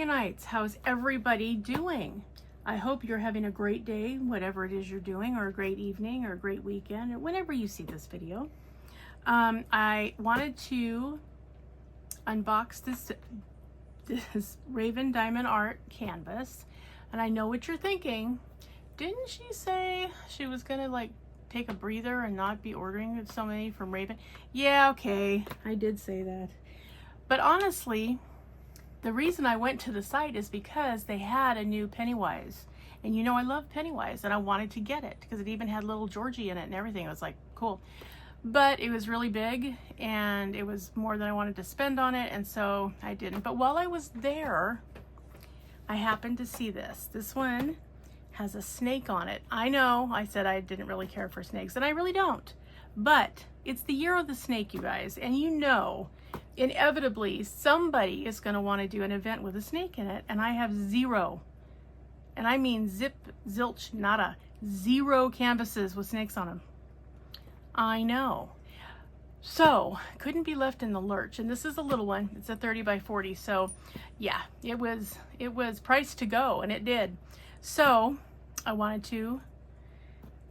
Dragonites, how's everybody doing? I hope you're having a great day, whatever it is you're doing, or a great evening, or a great weekend, or whenever you see this video. I wanted to unbox this Raven Diamond Art canvas, and I know what you're thinking. Didn't she say she was gonna like take a breather and not be ordering so many from Raven? Yeah, okay, I did say that. But honestly, the reason I went to the site is because they had a new Pennywise. And you know I love Pennywise, and I wanted to get it because it even had little Georgie in it and everything. I was like, cool. But it was really big and it was more than I wanted to spend on it, and so I didn't. But while I was there, I happened to see this. This one has a snake on it. I know I said I didn't really care for snakes, and I really don't. But it's the year of the snake, you guys, and you know inevitably somebody is going to want to do an event with a snake in it, and I have zero, and I mean zip, zilch, nada, zero canvases with snakes on them. I know. So couldn't be left in the lurch, and this is a little one. It's a 30 by 40. So yeah, it was priced to go, and it did. So I wanted to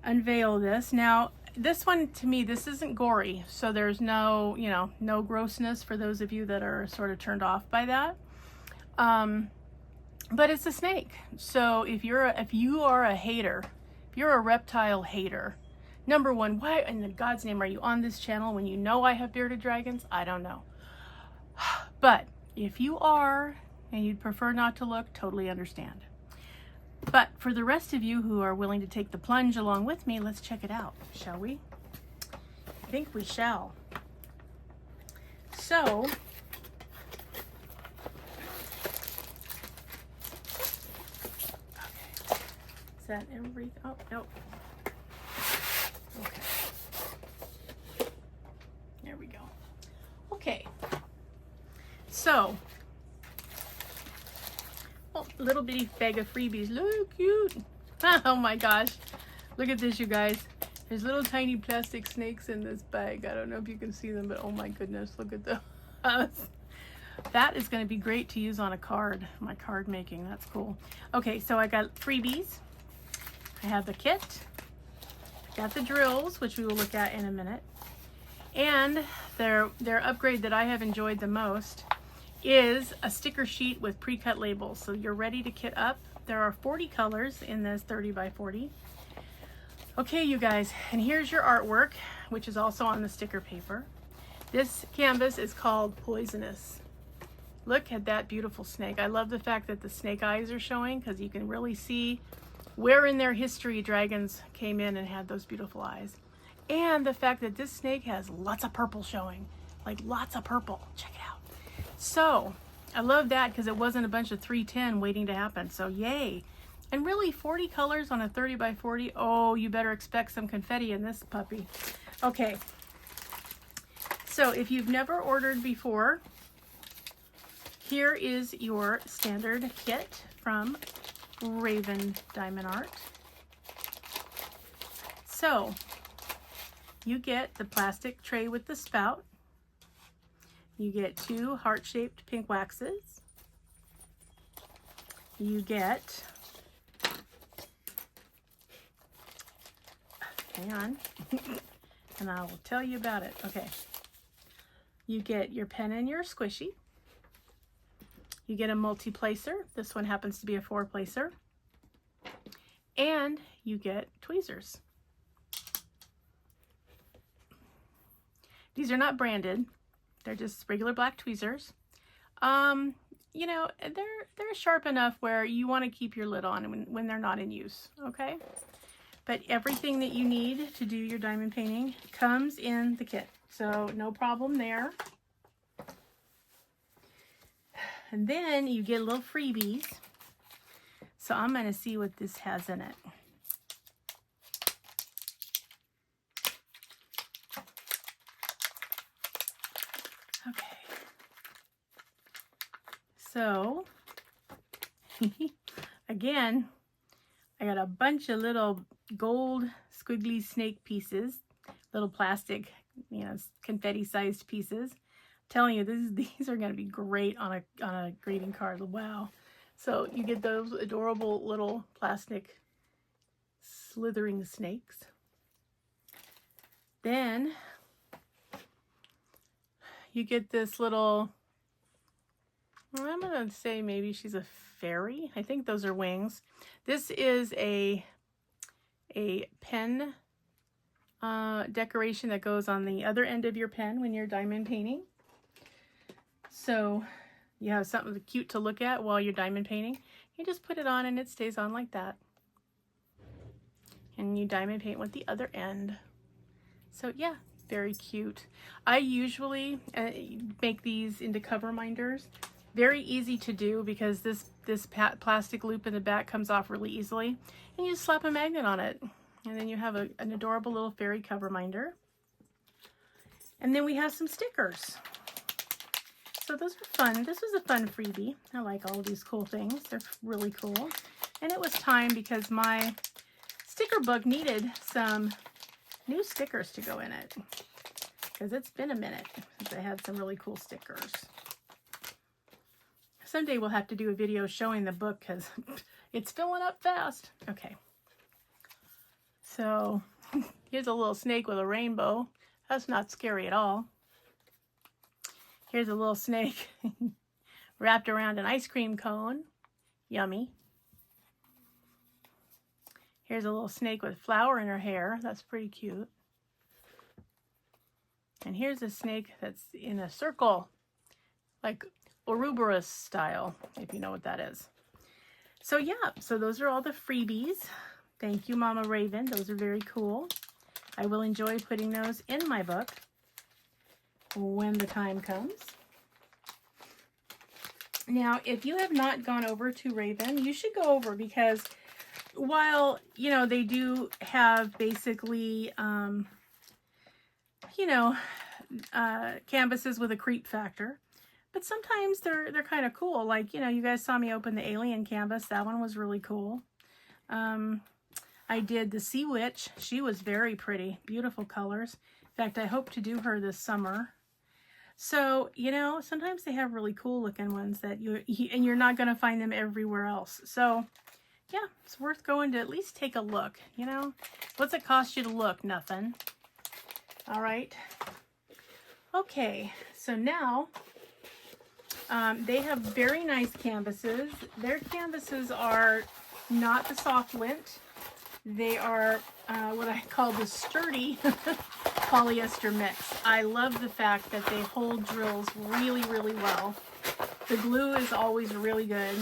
unveil this. Now this one, to me, this isn't gory, so there's no, you know, no grossness for those of you that are sort of turned off by that. But it's a snake. So if you are a hater, if you're a reptile hater, number one, why in God's name are you on this channel when you know I have bearded dragons? I don't know. But if you are and you'd prefer not to look, totally understand. But for the rest of you who are willing to take the plunge along with me, let's check it out, shall we? I think we shall. So, okay. Is that everything? Oh, nope. Okay. There we go. Okay. So, oh, little bitty bag of freebies. Look, cute. Oh my gosh. Look at this, you guys. There's little tiny plastic snakes in this bag. I don't know if you can see them, but oh my goodness, look at those. That is going to be great to use on a card. My card making, that's cool. Okay, so I got freebies. I have the kit. Got the drills, which we will look at in a minute. And their upgrade that I have enjoyed the most is a sticker sheet with pre-cut labels. So you're ready to kit up. There are 40 colors in this 30 by 40. Okay, you guys, and here's your artwork, which is also on the sticker paper. This canvas is called Poisonous. Look at that beautiful snake. I love the fact that the snake eyes are showing, because you can really see where in their history dragons came in and had those beautiful eyes. And the fact that this snake has lots of purple showing, like lots of purple. Check it out. So I love that because it wasn't a bunch of 310 waiting to happen. So yay. And really 40 colors on a 30 by 40. Oh, you better expect some confetti in this puppy. Okay. So if you've never ordered before, here is your standard kit from Raven Diamond Art. So you get the plastic tray with the spout. You get 2 heart-shaped pink waxes. You get, hang on, and I will tell you about it. Okay. You get your pen and your squishy. You get a multi-placer. This one happens to be a 4-placer. And you get tweezers. These are not branded. They're just regular black tweezers. You know, they're sharp enough where you want to keep your lid on when they're not in use, okay? But everything that you need to do your diamond painting comes in the kit, so no problem there. And then you get little freebies. So I'm going to see what this has in it. Okay. So, again, I got a bunch of little gold squiggly snake pieces, little plastic, you know, confetti-sized pieces. I'm telling you, these are going to be great on a greeting card. Wow. So you get those adorable little plastic slithering snakes. Then you get this little, I'm going to say maybe she's a fairy. I think those are wings. This is a pen decoration that goes on the other end of your pen when you're diamond painting. So you have something cute to look at while you're diamond painting. You just put it on and it stays on like that. And you diamond paint with the other end. So yeah, very cute. I usually make these into cover minders. Very easy to do because this plastic loop in the back comes off really easily. And you just slap a magnet on it. And then you have an adorable little fairy cover minder. And then we have some stickers. So those are fun. This was a fun freebie. I like all of these cool things. They're really cool. And it was time because my sticker book needed some new stickers to go in it. Because it's been a minute since I had some really cool stickers. Someday we'll have to do a video showing the book because it's filling up fast. Okay. So here's a little snake with a rainbow. That's not scary at all. Here's a little snake wrapped around an ice cream cone. Yummy. Here's a little snake with flower in her hair. That's pretty cute. And here's a snake that's in a circle, like Ouroboros style, if you know what that is. So yeah, so those are all the freebies. Thank you, Mama Raven. Those are very cool. I will enjoy putting those in my book when the time comes. Now, if you have not gone over to Raven, you should go over because while, you know, they do have basically, you know, canvases with a creep factor, but sometimes they're kind of cool. Like, you know, you guys saw me open the alien canvas. That one was really cool. I did the Sea Witch. She was very pretty, beautiful colors. In fact, I hope to do her this summer. So, you know, sometimes they have really cool looking ones that you're not going to find them everywhere else. So, yeah, it's worth going to at least take a look, you know. What's it cost you to look? Nothing. All right. Okay, so now they have very nice canvases. Their canvases are not the soft lint. They are what I call the sturdy polyester mix. I love the fact that they hold drills really, really well. The glue is always really good.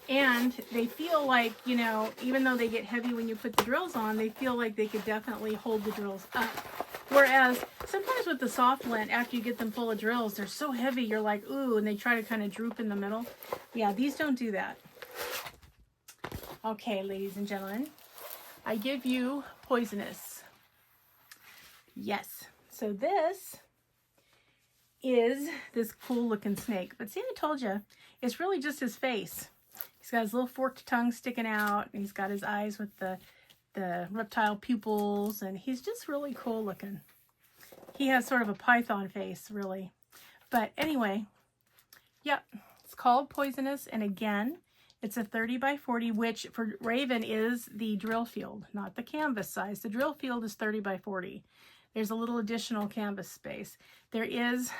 And they feel like, you know, even though they get heavy when you put the drills on, they feel like they could definitely hold the drills up. Whereas sometimes with the soft lint, after you get them full of drills, they're so heavy, you're like, ooh, and they try to kind of droop in the middle. Yeah, these don't do that. Okay, ladies and gentlemen, I give you Poisonous. Yes. So this is this cool looking snake. But see, I told you, it's really just his face. He's got his little forked tongue sticking out. And he's got his eyes with the reptile pupils. And he's just really cool looking. He has sort of a python face, really. But anyway, yep, it's called Poisonous. And again, it's a 30 by 40, which for Raven is the drill field, not the canvas size. The drill field is 30 by 40. There's a little additional canvas space. There is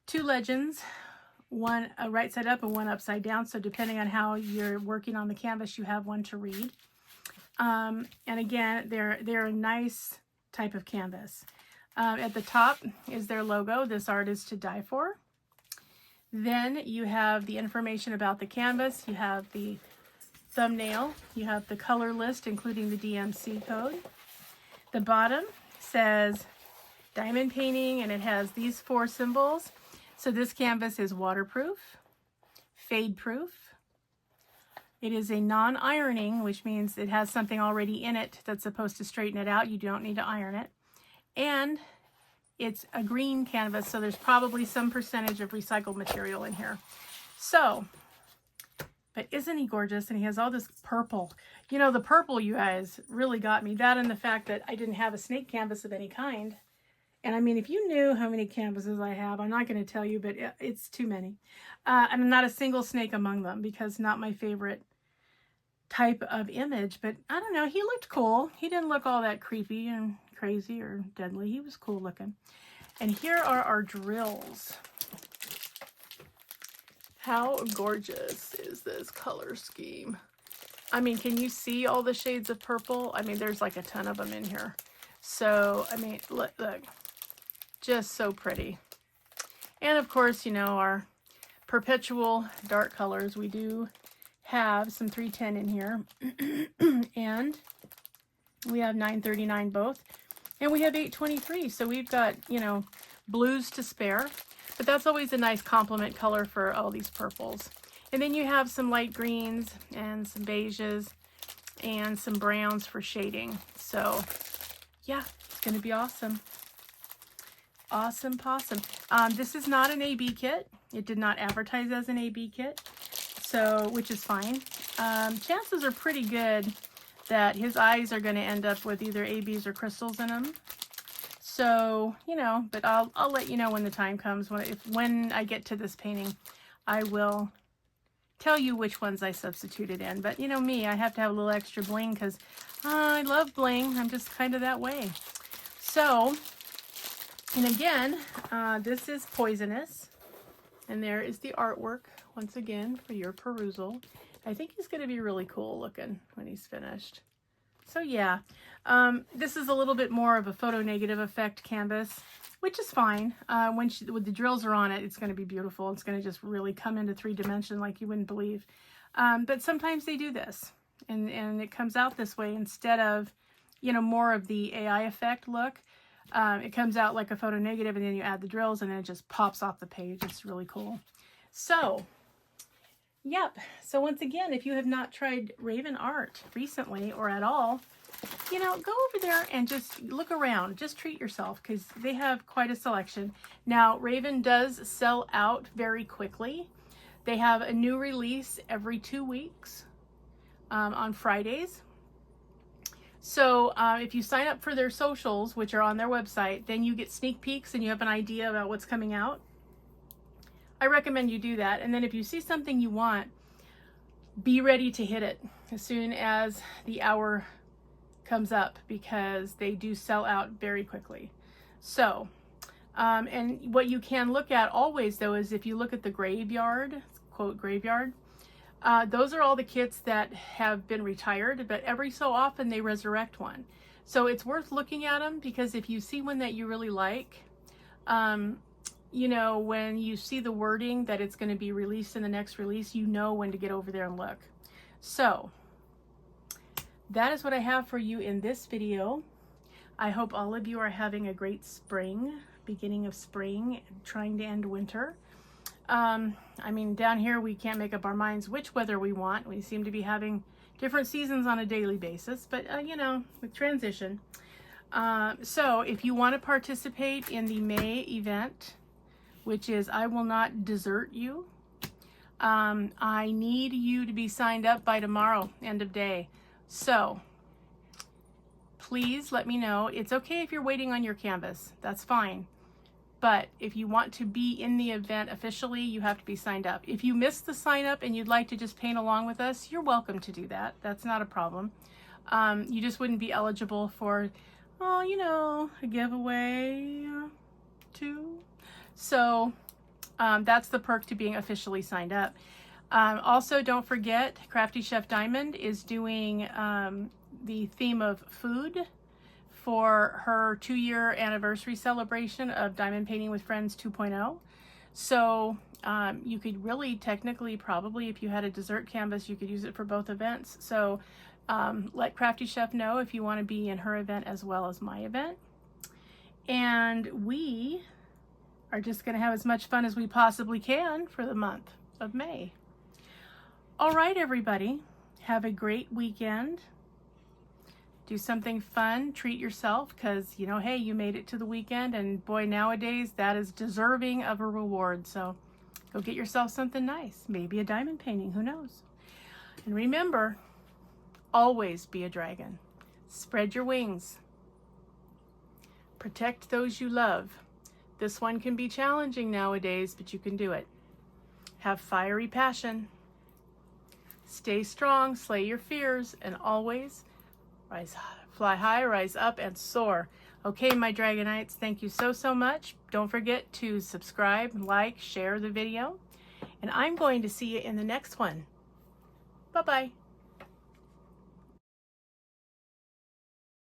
2 legends, one right side up and one upside down. So depending on how you're working on the canvas, you have one to read. And again, they're a nice type of canvas. At the top is their logo. This art is to die for. Then you have the information about the canvas. You have the thumbnail. You have the color list, including the DMC code. The bottom says diamond painting, and it has these 4 symbols. So this canvas is waterproof, fade proof. It is a non-ironing, which means it has something already in it that's supposed to straighten it out. You don't need to iron it. And it's a green canvas, so there's probably some percentage of recycled material in here. So, but isn't he gorgeous? And he has all this purple. You know, the purple, you guys, really got me. That and the fact that I didn't have a snake canvas of any kind. And I mean, if you knew how many canvases I have, I'm not going to tell you, but it's too many. And not a single snake among them, because not my favorite type of image. But I don't know, he looked cool. He didn't look all that creepy and crazy or deadly. He was cool looking. And here are our drills. How gorgeous is this color scheme? I mean, can you see all the shades of purple? I mean, there's like a ton of them in here. So, I mean, look, just so pretty. And of course, you know, our perpetual dark colors. We do have some 310 in here. And we have 939 both. And we have 823. So we've got, you know, blues to spare. But that's always a nice complement color for all these purples. And then you have some light greens and some beiges and some browns for shading. So yeah, it's going to be awesome. Awesome possum. This is not an AB kit. It did not advertise as an AB kit, so which is fine. Chances are pretty good that his eyes are going to end up with either ABs or crystals in them. So, you know, but I'll let you know when the time comes. When I get to this painting, I will tell you which ones I substituted in. But you know me, I have to have a little extra bling because I love bling. I'm just kind of that way. So, and again, this is Poisonous. And there is the artwork, once again, for your perusal. I think he's going to be really cool looking when he's finished. So yeah, this is a little bit more of a photo negative effect canvas, which is fine. When the drills are on it, it's going to be beautiful. It's going to just really come into 3D like you wouldn't believe. But sometimes they do this, and it comes out this way instead of, you know, more of the AI effect look. It comes out like a photo negative, and then you add the drills, and then it just pops off the page. It's really cool. So, yep. So once again, if you have not tried Raven art recently or at all, you know, go over there and just look around. Just treat yourself, because they have quite a selection. Now, Raven does sell out very quickly. They have a new release every 2 weeks on Fridays. So if you sign up for their socials, which are on their website, then you get sneak peeks and you have an idea about what's coming out. I recommend you do that. And then if you see something you want, be ready to hit it as soon as the hour comes up, because they do sell out very quickly. So, and what you can look at always though is if you look at the graveyard, quote graveyard, those are all the kits that have been retired, but every so often they resurrect one. So it's worth looking at them, because if you see one that you really like, you know, when you see the wording that it's going to be released in the next release, you know when to get over there and look. So that is what I have for you in this video. I hope all of you are having a great spring, beginning of spring, trying to end winter. I mean, down here we can't make up our minds which weather we want. We seem to be having different seasons on a daily basis, but you know, with transition. So if you want to participate in the May event, which is I Will Not Desert You, I need you to be signed up by tomorrow, end of day. So please let me know. It's okay if you're waiting on your canvas, that's fine. But if you want to be in the event officially, you have to be signed up. If you missed the sign up and you'd like to just paint along with us, you're welcome to do that. That's not a problem. You just wouldn't be eligible for, oh, you know, a giveaway too. So that's the perk to being officially signed up. Also, don't forget, Crafty Chef Diamond is doing the theme of food for her 2-year anniversary celebration of Diamond Painting with Friends 2.0. So you could really technically, probably if you had a dessert canvas, you could use it for both events. So let Crafty Chef know if you want to be in her event as well as my event. And we are just going to have as much fun as we possibly can for the month of May. All right, everybody, have a great weekend. Do something fun, treat yourself, because, you know, hey, you made it to the weekend, and boy, nowadays that is deserving of a reward. So go get yourself something nice, maybe a diamond painting, who knows? And remember, always be a dragon. Spread your wings. Protect those you love. This one can be challenging nowadays, but you can do it. Have fiery passion. Stay strong, slay your fears, and always fly high, rise up, and soar. Okay, my Dragonites, thank you so much. Don't forget to subscribe, like, share the video, and I'm going to see you in the next one. Bye-bye.